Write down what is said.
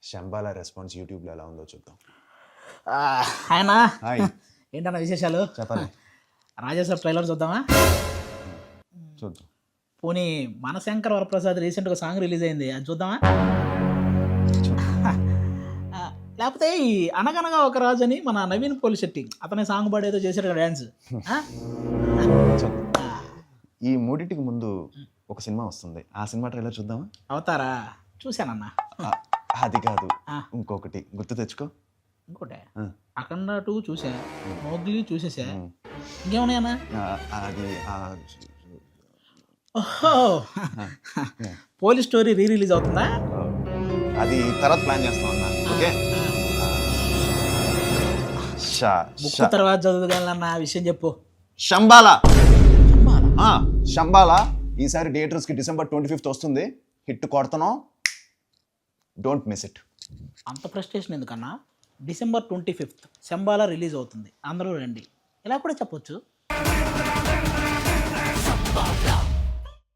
Shambhala response యూట్యూబ్లో ఎలా ఉందో చూద్దాం. ఆయన హాయ్ ఏంటన్న విశేషాలు? చెప్పాలి. రాజాసాబ్ ట్రైలర్ చూద్దామా? చూద్దాం. పోనీ మనశంకర్ వరప్రసాద్ రీసెంట్గా సాంగ్ రిలీజ్ అయింది, అది చూద్దామా? లేకపోతే ఈ అనగనగా ఒక రాజు అని మన నవీన్ పోలిశెట్టి అతని సాంగ్ పాడేదో చేశాడు కదా డ్యాన్స్. ఈ మూడింటికి ముందు ఒక సినిమా వస్తుంది, ఆ సినిమా ట్రైలర్ చూద్దామా? అవుతారా? చూశానన్నా. అది కాదు, ఇంకొకటి గుర్తు తెచ్చుకో. ఇంకోటి అఖండ 2 చూసా, మోగ్లీ చూసేసా, ఇంకేమున్నాయన్నా? అది ఓహో, పోలీస్ స్టోరీ రీ రిలీజ్ అవుతుందా? అది తర్వాత ప్లాన్ చేస్తాం అన్న. ఓకే, బుక్ తర్వాత చదువుగలన్న విషయం చెప్పు. శంబాల శంబాల ఈసారి థియేటర్స్కి December 25th వస్తుంది. హిట్ కొడతాను, డోంట్ మిస్ ఇట్. అంత ప్రెస్టేషన్ ఎందుకన్నా? December 25th శంబాల రిలీజ్ అవుతుంది, అందరూ రండి, ఇలా కూడా చెప్పొచ్చు.